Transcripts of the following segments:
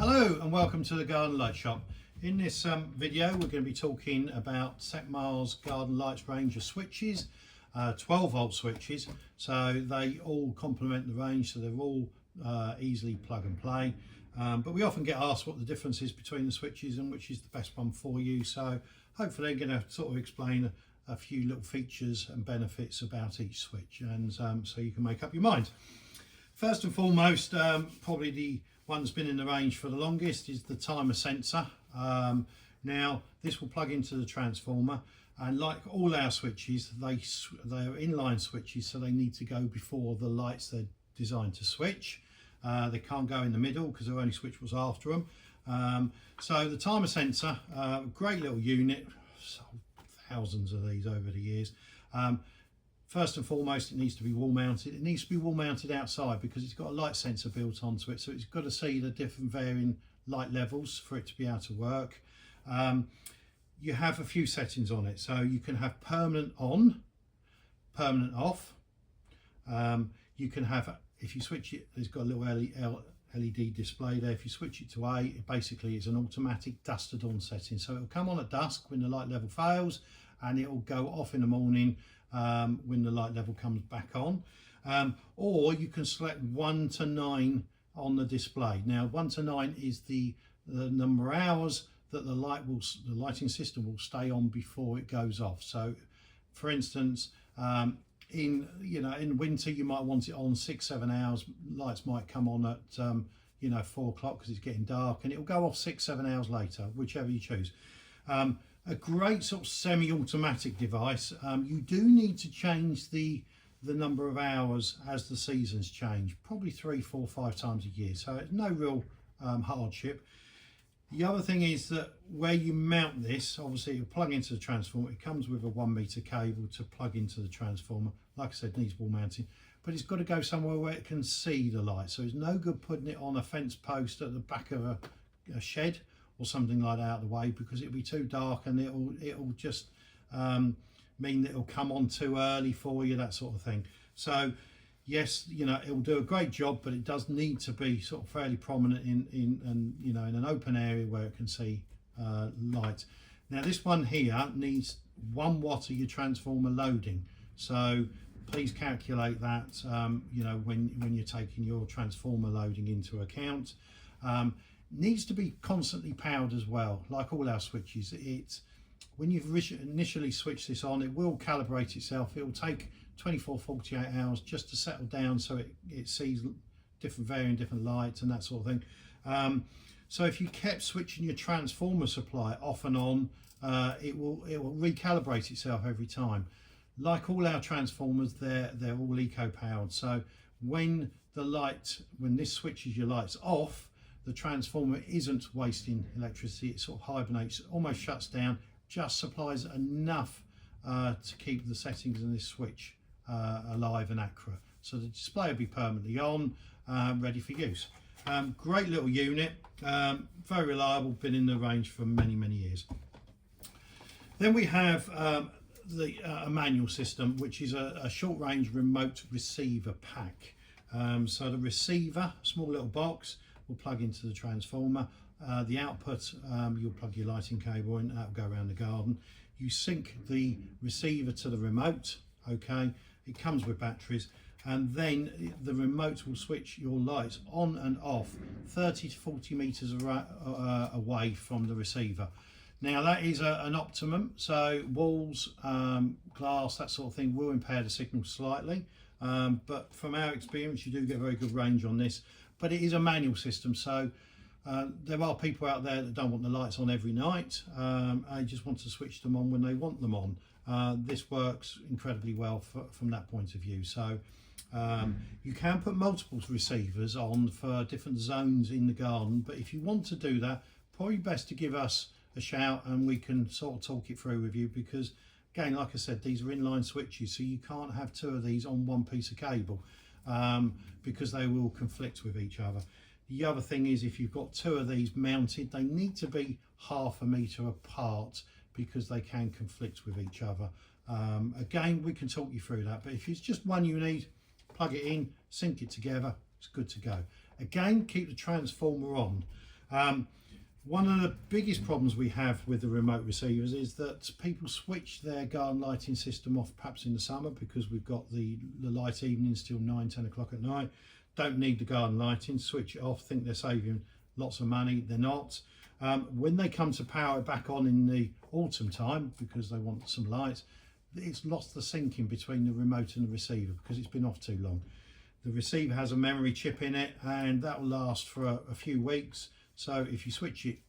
Hello and welcome to the Garden Light Shop. In this video we're going to be talking about Techmar's Garden Lights range of switches, 12 volt switches, so they all complement the range, so they're all easily plug and play. But we often get asked what the difference is between the switches and which is the best one for you, so hopefully I'm going to sort of explain a few little features and benefits about each switch, and so you can make up your mind. First and foremost, probably the one that's been in the range for the longest is the timer sensor. Now this will plug into the transformer, and like all our switches, they are inline switches, so they need to go before the lights they're designed to switch. They can't go in the middle because they're only switchables after them. So the timer sensor, great little unit, sold thousands of these over the years. First and foremost, it needs to be wall mounted. It needs to be wall mounted outside because it's got a light sensor built onto it, so it's got to see the different varying light levels for it to be able to work. You have a few settings on it, so you can have permanent on, permanent off. You can have, if you switch it, it's got a little LED display there. If you switch it to A, it basically is an automatic dusk to dawn setting, so it'll come on at dusk when the light level fails, and it will go off in the morning when the light level comes back on. Or you can select 1 to 9 on the display. Now 1 to 9 is the number of hours that the lighting system will stay on before it goes off. So for instance, in winter you might want it on 6-7 hours. Lights might come on at 4 o'clock because it's getting dark, and it'll go off 6-7 hours later, whichever you choose. A great sort of semi-automatic device. You do need to change the number of hours as the seasons change, probably 3, 4, 5 times a year, so it's no real hardship. The other thing is that where you mount this, obviously you plug into the transformer. It comes with a 1 meter cable to plug into the transformer. Like I said, needs wall mounting, but it's got to go somewhere where it can see the light, so it's no good putting it on a fence post at the back of a shed or something like that out of the way, because it'll be too dark and it'll just mean that it'll come on too early for you, that sort of thing. So yes, it'll do a great job, but it does need to be sort of fairly prominent in an open area where it can see light. Now this one here needs 1 watt of your transformer loading, so please calculate that when you're taking your transformer loading into account. Needs to be constantly powered as well, like all our switches. When you've initially switched this on, it will calibrate itself. It will take 24-48 hours just to settle down, so it sees different lights and that sort of thing. So if you kept switching your transformer supply off and on, it will recalibrate itself every time. Like all our transformers, they're all eco powered, so when this switches your lights off, the transformer isn't wasting electricity. It sort of hibernates, almost shuts down, just supplies enough to keep the settings in this switch alive and accurate. So the display will be permanently on, ready for use. Great little unit, very reliable, been in the range for many years. Then we have a manual system, which is a short range remote receiver pack. So the receiver, small little box, will plug into the transformer. The output, you'll plug your lighting cable in, that'll go around the garden. You sync the receiver to the remote, okay? It comes with batteries, and then the remote will switch your lights on and off 30 to 40 meters away from the receiver. Now that is an optimum, so walls, glass, that sort of thing will impair the signal slightly, but from our experience you do get very good range on this. But it is a manual system, so there are people out there that don't want the lights on every night. They just want to switch them on when they want them on. This works incredibly well from that point of view. So you can put multiple receivers on for different zones in the garden, but if you want to do that, probably best to give us a shout and we can sort of talk it through with you, because again, like I said, these are inline switches, so you can't have 2 of these on 1 piece of cable. Because they will conflict with each other. The other thing is, if you've got 2 of these mounted, they need to be ½ meter apart because they can conflict with each other. Again, we can talk you through that, but if it's just one you need, plug it in, sync it together, it's good to go. Again, keep the transformer on. One of the biggest problems we have with the remote receivers is that people switch their garden lighting system off perhaps in the summer because we've got the light evenings till 9-10 o'clock at night. Don't need the garden lighting, switch it off, think they're saving lots of money. They're not. When they come to power it back on in the autumn time because they want some light, it's lost the syncing between the remote and the receiver because it's been off too long. The receiver has a memory chip in it and that will last for a few weeks. So if you switch it,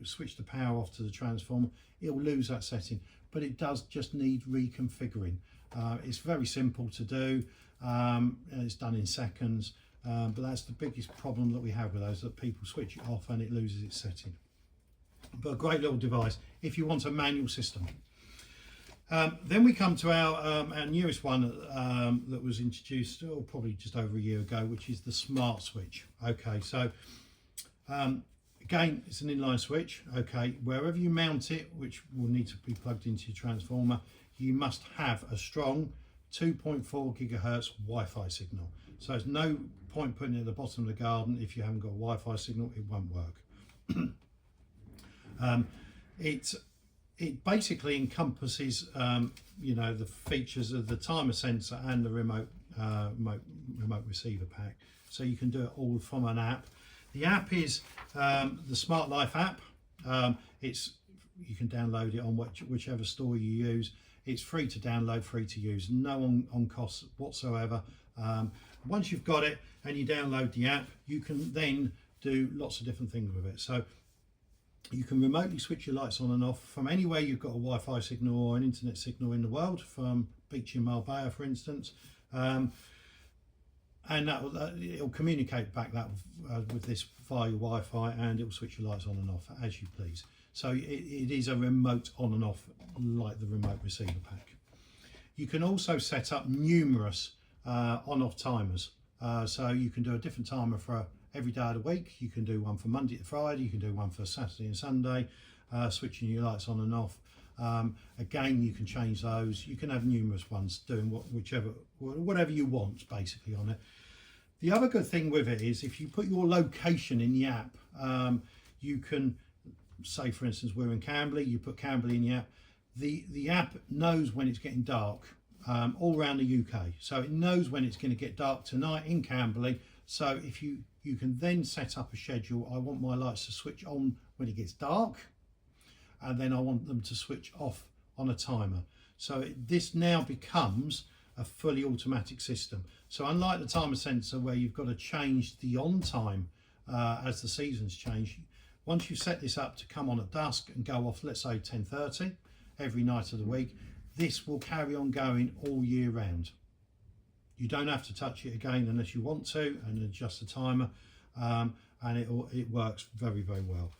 switch the power off to the transformer, it'll lose that setting, but it does just need reconfiguring. It's very simple to do. It's done in seconds, but that's the biggest problem that we have with those, that people switch it off and it loses its setting. But a great little device if you want a manual system. Then we come to our newest one that was introduced probably just over a year ago, which is the smart switch. Okay, so again, it's an inline switch. Okay, wherever you mount it, which will need to be plugged into your transformer, you must have a strong 2.4 gigahertz Wi-Fi signal. So there's no point putting it at the bottom of the garden if you haven't got a Wi-Fi signal, it won't work. It basically encompasses the features of the timer sensor and the remote receiver pack, so you can do it all from an app. The app is the Smart Life app. You can download it on whichever store you use. It's free to download, free to use, no on costs whatsoever. Once you've got it and you download the app, you can then do lots of different things with it. So you can remotely switch your lights on and off from anywhere you've got a Wi-Fi signal or an internet signal in the world, from beach in Marbella, for instance. And it'll communicate back with this via your Wi-Fi, and it will switch your lights on and off as you please. So it is a remote on and off, like the remote receiver pack. You can also set up numerous on-off timers. So you can do a different timer for every day of the week. You can do one for Monday to Friday. You can do one for Saturday and Sunday, switching your lights on and off. Again, you can change those. You can have numerous ones doing whatever you want basically on it. The other good thing with it is if you put your location in the app, you can say, for instance, we're in Camberley, you put Camberley in the app. The app knows when it's getting dark all around the UK, so it knows when it's going to get dark tonight in Camberley. So if you can then set up a schedule. I want my lights to switch on when it gets dark, and then I want them to switch off on a timer. So this now becomes a fully automatic system. So unlike the timer sensor where you've got to change the on time as the seasons change, once you set this up to come on at dusk and go off, let's say 10:30 every night of the week, this will carry on going all year round. You don't have to touch it again unless you want to, and adjust the timer, and it works very, very well.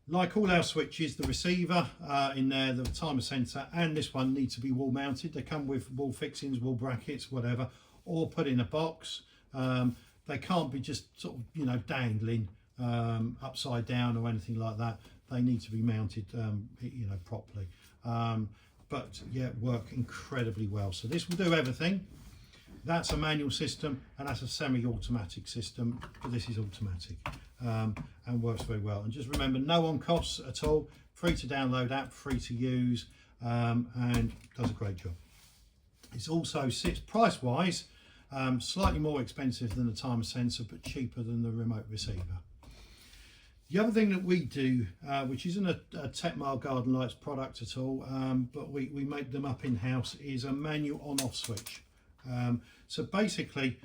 Like all our switches, the receiver in there, the timer sensor, and this one need to be wall mounted. They come with wall fixings, wall brackets, whatever, or put in a box. They can't be just sort of dangling upside down or anything like that. They need to be mounted properly. But yeah, work incredibly well. So this will do everything. That's a manual system, and that's a semi-automatic system, but this is automatic, and works very well. And just remember, no on costs at all, free to download app, free to use, and does a great job. It also sits price-wise slightly more expensive than the timer sensor, but cheaper than the remote receiver. The other thing that we do, which isn't a Techmar garden lights product at all, but we make them up in-house, is a manual on-off switch. So basically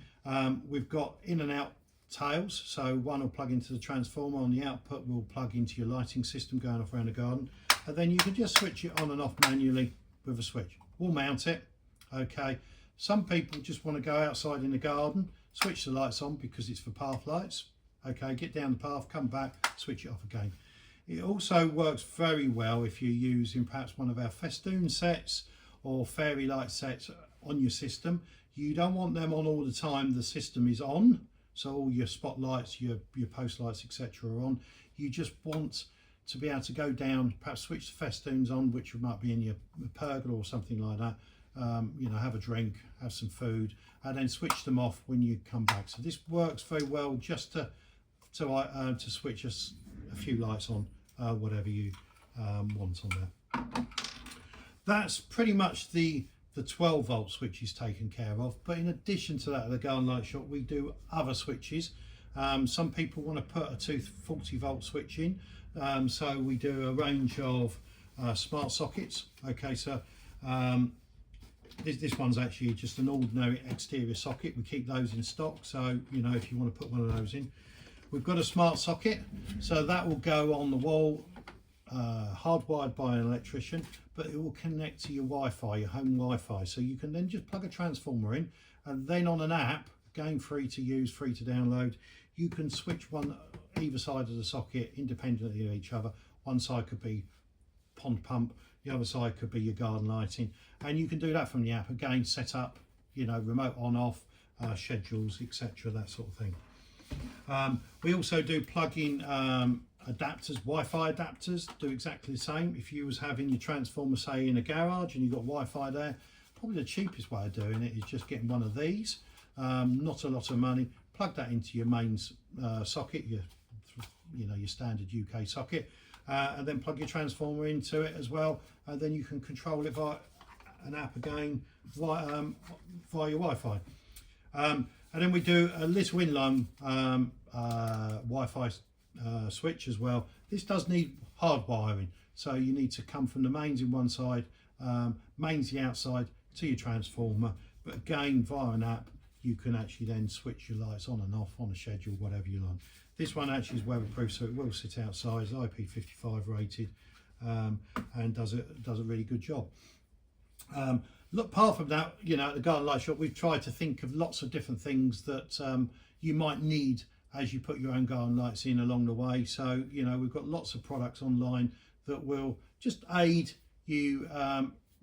we've got in and out tails, so one will plug into the transformer, on the output will plug into your lighting system going off around the garden, and then you can just switch it on and off manually with a switch. We'll mount it. Okay, some people just want to go outside in the garden, switch the lights on because it's for path lights. Okay, get down the path, come back, switch it off again. It also works very well if you're using perhaps one of our festoon sets or fairy light sets on your system. You don't want them on all the time the system is on, so all your spotlights, your post lights, etc. are on. You just want to be able to go down, perhaps switch the festoons on, which might be in your pergola or something like that, have a drink, have some food, and then switch them off when you come back. So this works very well just to to switch us a few lights on, whatever you want on there. That's pretty much the 12 volt switch is taken care of, but in addition to that, at the Garden Light Shop we do other switches. Some people want to put a 240 volt switch in, so we do a range of smart sockets. Okay, so this one's actually just an ordinary exterior socket. We keep those in stock, so you know, if you want to put one of those in. We've got a smart socket, so that will go on the wall, hardwired by an electrician, but it will connect to your Wi-Fi, your home Wi-Fi, so you can then just plug a transformer in, and then on an app, again free to use, free to download, you can switch one either side of the socket independently of each other. One side could be pond pump, the other side could be your garden lighting, and you can do that from the app. Again, set up, you know, remote on off, schedules, etc., that sort of thing. We also do plug-in adapters, Wi-Fi adapters, do exactly the same. If you was having your transformer, say, in a garage and you've got Wi-Fi there, probably the cheapest way of doing it is just getting one of these, not a lot of money, plug that into your mains socket, your standard UK socket, and then plug your transformer into it as well, and then you can control it via an app again, via your Wi-Fi. And then we do a little inline Wi-Fi switch as well. This does need hard wiring, so you need to come from the mains in one side, mains the outside to your transformer, but again via an app you can actually then switch your lights on and off on a schedule, whatever you like. This one actually is weatherproof, so it will sit outside, it's IP55 rated, and does a really good job. Look, apart from that, you know, at the Garden Light Shop we've tried to think of lots of different things that you might need as you put your own garden lights in along the way. So, you know, we've got lots of products online that will just aid you,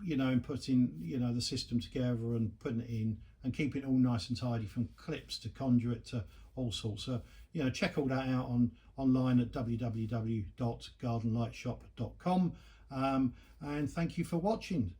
you know, in putting, you know, the system together and putting it in and keeping it all nice and tidy, from clips to conduit to all sorts. So, you know, check all that out online at www.gardenlightshop.com, and thank you for watching.